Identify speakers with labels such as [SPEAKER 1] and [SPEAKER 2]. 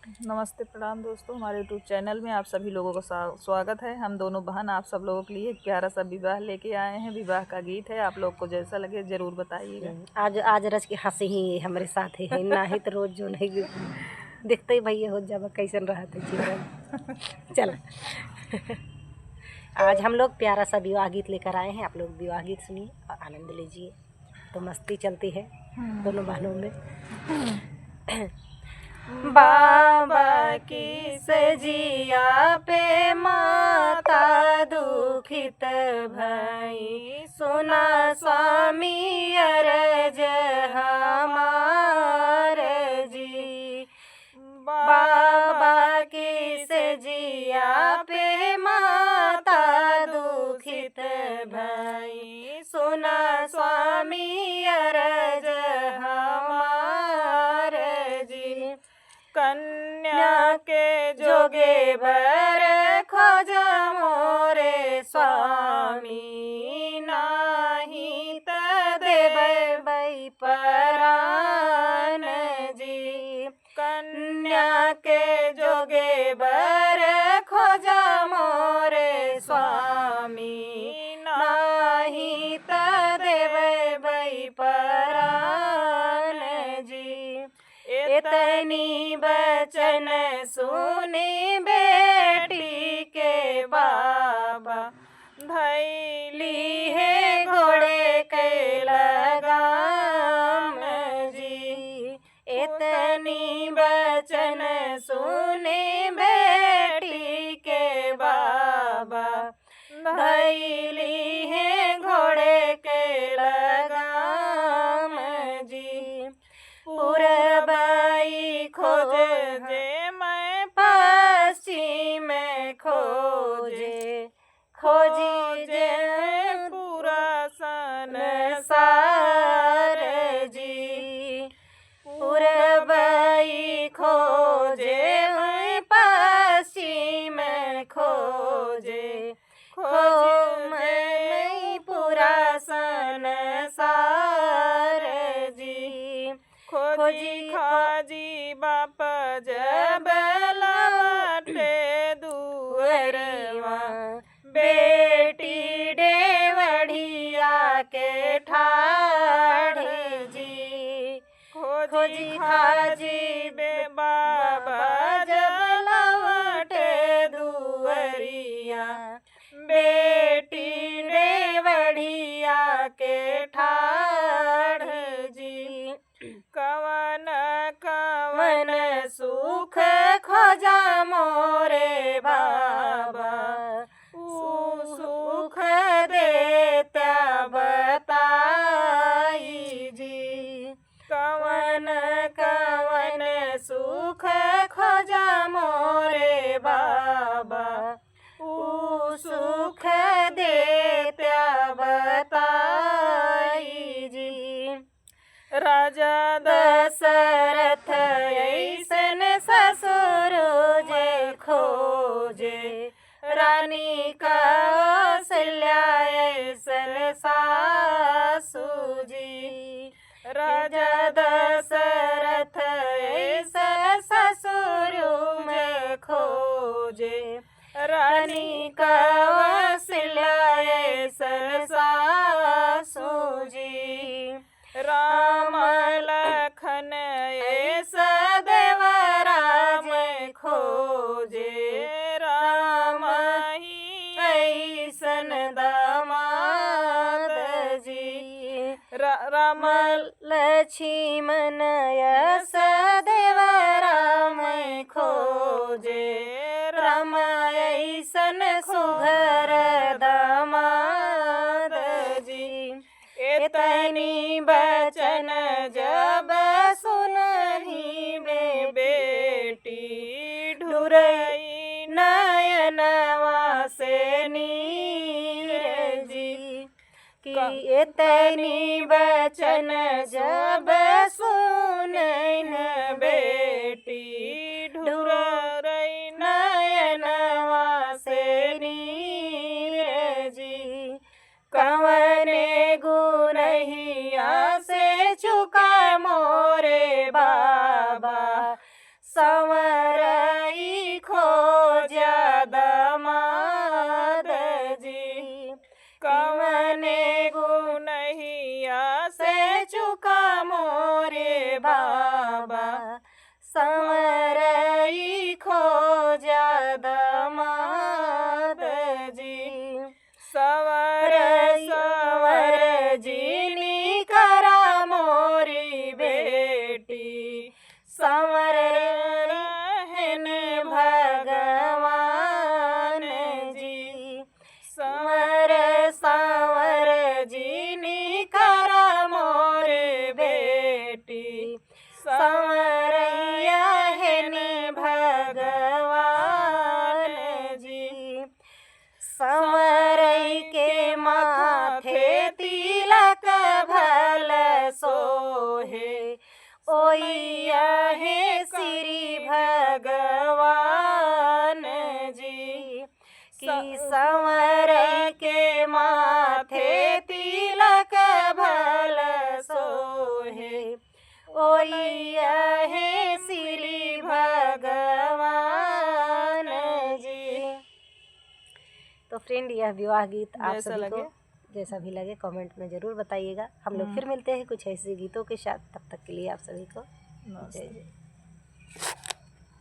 [SPEAKER 1] नमस्ते प्रणाम दोस्तों, हमारे यूट्यूब चैनल में आप सभी लोगों का स्वागत है। हम दोनों बहन आप सब लोगों के लिए एक प्यारा सा विवाह लेके आए हैं। विवाह का गीत है, आप लोग को जैसा लगे जरूर बताइएगा।
[SPEAKER 2] आज आज रच के हंसी ही हमारे साथ है ना ही तो रोज जो नहीं देखते ही भैया हो जब कैसन रहा था जीवन। चल आज हम लोग प्यारा सा विवाह गीत लेकर आए हैं। आप लोग विवाह गीत सुनिए और आनंद लीजिए। तो मस्ती चलती है दोनों बहनों में। बाबा की सजिया पे माता दुखित भई, सुना स्वामी अरज हमार जी। बाबा की सजिया पे माता दुखित भई, सुना स्वामी अरज हमार जी। कन्या के जोगे बर खोज मोरे स्वामी, नाही त देबै बै परान जी। कन्या के जोगे बर खोज मोरे स्वामी, नाही त देबै बै परान जी। इतनी बचन सुनी बेटी के बाबा, धैली है घोड़े के लगाम जी। इतनी बचन सुनी बेटी के बाबा, धैली है घोड़े के लगाम जी। पूरबाई खोजे मैं पश्चिम खोजे, खोजी जे पूरा संसार जी। पूरबाई खोजे मैं पश्चिम खोजे, खोजे मैं पूरा संसार जी। खोजी खोजी बाप जब लौटे दुअरवा, बेटी डेवढ़िया के ठाढ़ जी। खोजी खोजी बे बाबा जब लौटे दुअरिया, बेटी डेवढ़िया के ठाढ़ जी। कवन कवन सुख खोजा मोरे बाबा, ऊ सुख देता बताई जी। कवन कवन सुख खोजा मोरे बाबा, ऊ सुख देता बताई जी। राजा दशरथ ऐसन ससुर जे खोजे, रानी कौशल्या ऐसन सासू जी। राजा दशरथ ऐसन ससुर में खोजे, रानी कौशल्या ऐसन सासू जी। राम लखन ऐसा देवराज खोजे, राम ही ऐसन दामाद जी। राम लक्ष्मण ऐसा देवराम खोजे, राम ऐसन सुघर दामाद जी। इतनी बचन जब सुनही में बेटी, ढुरई नयनवा से नीर जी। कि इतनी बचन जब सुनही बेटी, ढुरई नयनवा से नीर जी। कवने गुनहिया से चुका मोरे बाबा, संवरई खोजा दामाद जी कवने
[SPEAKER 1] गुनहिया
[SPEAKER 2] से चुका मोरे बाबा संवरई खोजा दामाद जी
[SPEAKER 1] सवर
[SPEAKER 2] संवर जीनी करा मोरी बेटी संवर रहन भगवान जी संवर संवर जीनी करा मोरे बेटी संवरैया हेन भगवान जी संवरई के माथे तिलक भल सोहे ओइया हे श्री भगवान जी कि संवरई के माथे तिलक भल सोहे ओइया हे श्री भगवान जी। तो फ्रेंड यह विवाह गीत आप
[SPEAKER 1] जैसा
[SPEAKER 2] सभी
[SPEAKER 1] लगे
[SPEAKER 2] को जैसा भी लगे कमेंट में ज़रूर बताइएगा। हम लोग फिर मिलते हैं कुछ ऐसे गीतों के साथ, तब तक के लिए आप सभी को जय जय।